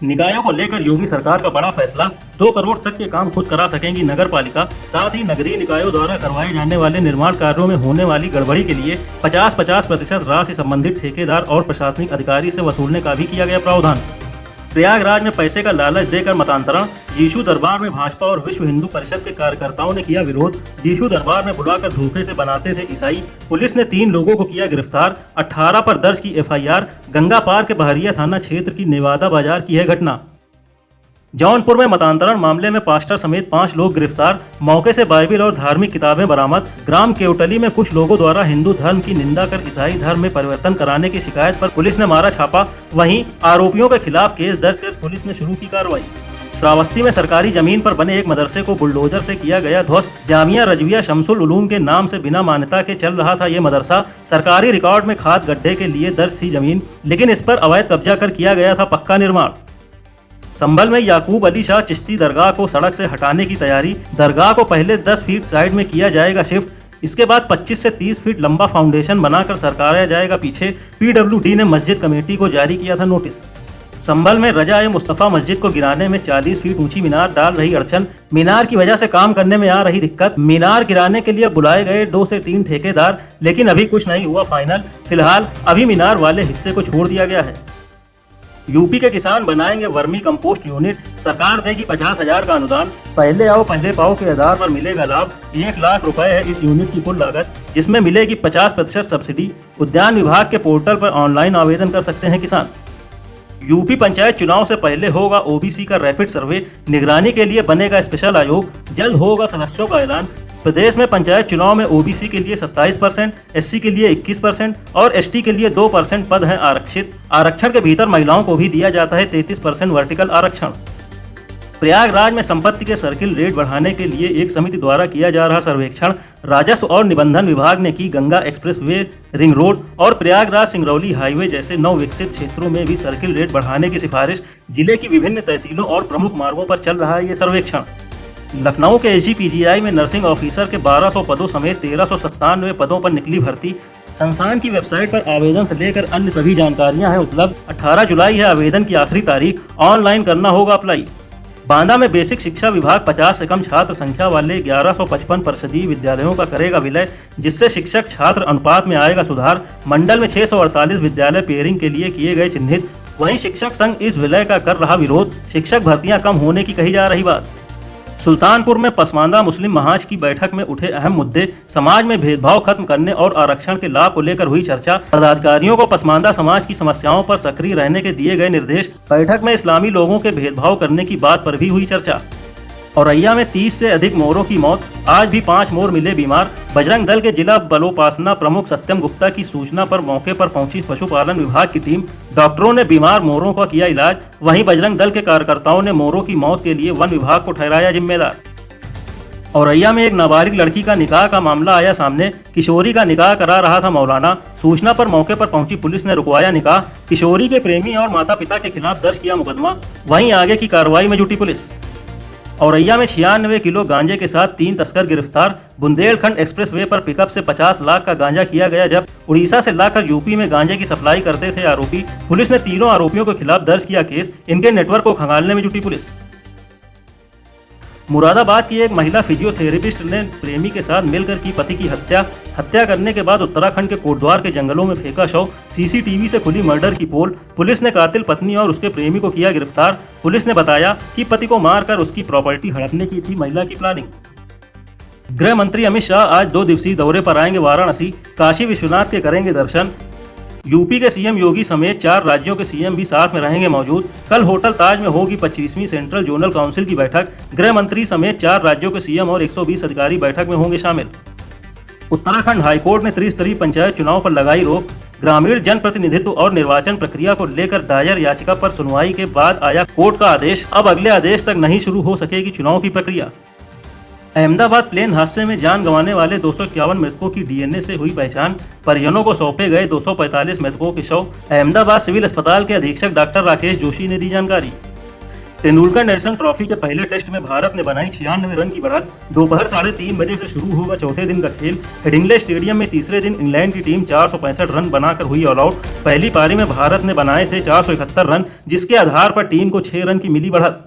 निकायों को लेकर योगी सरकार का बड़ा फैसला। 2 करोड़ तक के काम खुद करा सकेंगी नगर पालिका। साथ ही नगरीय निकायों द्वारा करवाए जाने वाले निर्माण कार्यों में होने वाली गड़बड़ी के लिए 50-50% राशि संबंधित ठेकेदार और प्रशासनिक अधिकारी से वसूलने का भी किया गया प्रावधान। प्रयागराज में पैसे का लालच देकर मतांतरण। यीशु दरबार में भाजपा और विश्व हिंदू परिषद के कार्यकर्ताओं ने किया विरोध। यीशु दरबार में बुलाकर धोखे से बनाते थे ईसाई। पुलिस ने 3 लोगों को किया गिरफ्तार। 18 पर दर्ज की एफआईआर। गंगा पार के बहरिया थाना क्षेत्र की नेवादा बाजार की है घटना। जौनपुर में मतांतरण मामले में पास्टर समेत 5 लोग गिरफ्तार। मौके से बाइबिल और धार्मिक किताबें बरामद। ग्राम केवटली में कुछ लोगों द्वारा हिंदू धर्म की निंदा कर ईसाई धर्म में परिवर्तन कराने की शिकायत पर पुलिस ने मारा छापा। वहीं आरोपियों के खिलाफ केस दर्ज कर पुलिस ने शुरू की कार्रवाई। श्रावस्ती में सरकारी जमीन पर बने एक मदरसे को बुलडोजर से किया गया ध्वस्त। जामिया रजविया शमसुल उलूम के नाम से बिना मान्यता के चल रहा था ये मदरसा। सरकारी रिकॉर्ड में खाद गड्ढे के लिए दर्ज थी जमीन, लेकिन इस पर अवैध कब्जा कर किया गया था पक्का निर्माण। संभल में याकूब अली शाह चिश्ती दरगाह को सड़क से हटाने की तैयारी। दरगाह को पहले 10 फीट साइड में किया जाएगा शिफ्ट। इसके बाद 25 से 30 फीट लंबा फाउंडेशन बनाकर सरकाया जाएगा पीछे। पीडब्ल्यूडी ने मस्जिद कमेटी को जारी किया था नोटिस। संभल में रजा ए मुस्तफ़ा मस्जिद को गिराने में 40 फीट ऊंची मीनार डाल रही अड़चन। मीनार की वजह से काम करने में आ रही दिक्कत। मीनार गिराने के लिए बुलाए गए 2 से 3 ठेकेदार, लेकिन अभी कुछ नहीं हुआ फाइनल। फिलहाल अभी मीनार वाले हिस्से को छोड़ दिया गया है। यूपी के किसान बनाएंगे वर्मी कंपोस्ट यूनिट। सरकार देगी 50,000 का अनुदान। पहले आओ पहले पाओ के आधार पर मिलेगा लाभ। 1 लाख रुपए है इस यूनिट की कुल लागत, जिसमें मिलेगी 50% सब्सिडी। उद्यान विभाग के पोर्टल पर ऑनलाइन आवेदन कर सकते हैं किसान। यूपी पंचायत चुनाव से पहले होगा ओबीसी का रैपिड सर्वे। निगरानी के लिए बनेगा स्पेशल आयोग। जल्द होगा सदस्यों का ऐलान। प्रदेश में पंचायत चुनाव में ओबीसी के लिए 27%, एससी के लिए 21% और एसटी के लिए 2% पद हैं आरक्षित। आरक्षण के भीतर महिलाओं को भी दिया जाता है 33% वर्टिकल आरक्षण। प्रयागराज में संपत्ति के सर्किल रेट बढ़ाने के लिए एक समिति द्वारा किया जा रहा सर्वेक्षण। राजस्व और निबंधन विभाग ने की गंगा एक्सप्रेसवे, रिंग रोड और प्रयागराज सिंगरौली हाईवे जैसे नवविकसित क्षेत्रों में भी सर्किल रेट बढ़ाने की सिफारिश। जिले की विभिन्न तहसीलों और प्रमुख मार्गों पर चल रहा है ये सर्वेक्षण। लखनऊ के एसजीपीजीआई में नर्सिंग ऑफिसर के 1200 पदों समेत 1397 पदों पर निकली भर्ती। संस्थान की वेबसाइट पर आवेदन से लेकर अन्य सभी जानकारियां हैं उपलब्ध। 18 जुलाई है आवेदन की आखिरी तारीख। ऑनलाइन करना होगा अप्लाई। बांदा में बेसिक शिक्षा विभाग 50 से कम छात्र संख्या वाले 1155 परिषदीय विद्यालयों का करेगा विलय, जिससे शिक्षक छात्र अनुपात में आएगा सुधार। मंडल में 648 विद्यालय पेयरिंग के लिए किए गए चिन्हित। वहीं शिक्षक संघ इस विलय का कर रहा विरोध। शिक्षक भर्तियां कम होने की कही जा रही बात। सुल्तानपुर में पसमानदा मुस्लिम महाज की बैठक में उठे अहम मुद्दे। समाज में भेदभाव खत्म करने और आरक्षण के लाभ को लेकर हुई चर्चा। पदाधिकारियों को पसमानदा समाज की समस्याओं पर सक्रिय रहने के दिए गए निर्देश। बैठक में इस्लामी लोगों के भेदभाव करने की बात पर भी हुई चर्चा। औरैया में 30 से अधिक मोरों की मौत। आज भी 5 मोर मिले बीमार। बजरंग दल के जिला बलोपासना प्रमुख सत्यम गुप्ता की सूचना पर मौके पर पहुंची पशुपालन विभाग की टीम। डॉक्टरों ने बीमार मोरों का किया इलाज। वहीं बजरंग दल के कार्यकर्ताओं ने मोरों की मौत के लिए वन विभाग को ठहराया जिम्मेदार। औरैया में एक नाबालिग लड़की का निकाह का मामला आया सामने। किशोरी का निकाह करा रहा था मौलाना। सूचना पर मौके पर पहुंची पुलिस ने रुकवाया निकाह। किशोरी के प्रेमी और माता पिता के खिलाफ दर्ज किया मुकदमा। वहीं आगे की कार्रवाई में जुटी पुलिस। औरैया में 96 किलो गांजे के साथ 3 तस्कर गिरफ्तार। बुंदेलखंड एक्सप्रेसवे पर पिकअप से 50 लाख का गांजा किया गया जब्त। उड़ीसा से लाकर यूपी में गांजे की सप्लाई करते थे आरोपी। पुलिस ने तीनों आरोपियों के खिलाफ दर्ज किया केस। इनके नेटवर्क को खंगालने में जुटी पुलिस। मुरादाबाद की एक महिला फिजियोथेरेपिस्ट ने प्रेमी के साथ मिलकर की पति की हत्या करने के बाद उत्तराखंड के कोटद्वार के जंगलों में फेंका शव। सीसीटीवी से खुली मर्डर की पोल। पुलिस ने कातिल पत्नी और उसके प्रेमी को किया गिरफ्तार। पुलिस ने बताया कि पति को मारकर उसकी प्रॉपर्टी हड़पने की थी महिला की प्लानिंग। गृह मंत्री अमित शाह आज 2 दिवसीय दौरे पर आएंगे वाराणसी। काशी विश्वनाथ के करेंगे दर्शन। यूपी के सीएम योगी समेत 4 राज्यों के सीएम भी साथ में रहेंगे मौजूद। कल होटल ताज में होगी 25वीं सेंट्रल जोनल काउंसिल की बैठक। गृह मंत्री समेत 4 राज्यों के सीएम और 120 अधिकारी बैठक में होंगे शामिल। उत्तराखंड हाईकोर्ट ने त्रिस्तरीय पंचायत चुनाव पर लगाई रोक। ग्रामीण जनप्रतिनिधित्व और निर्वाचन प्रक्रिया को लेकर दायर याचिका पर सुनवाई के बाद आया कोर्ट का आदेश। अब अगले आदेश तक नहीं शुरू हो सकेगी चुनाव की प्रक्रिया। अहमदाबाद प्लेन हादसे में जान गंवाने वाले 251 मृतकों की डीएनए से हुई पहचान। परिजनों को सौंपे गए 245 मृतकों के शव। अहमदाबाद सिविल अस्पताल के अधीक्षक डॉक्टर राकेश जोशी ने दी जानकारी। तेंदुलकर नेशनल ट्रॉफी के पहले टेस्ट में भारत ने बनाई 96 रन की बढ़त। दोपहर 3:30 बजे से शुरू होगा चौथे दिन का खेल। हेडिंग्ले स्टेडियम में तीसरे दिन इंग्लैंड की टीम 465 रन बनाकर हुई ऑल आउट। पहली पारी में भारत ने बनाए थे 471 रन, जिसके आधार पर टीम को 6 रन की मिली बढ़त।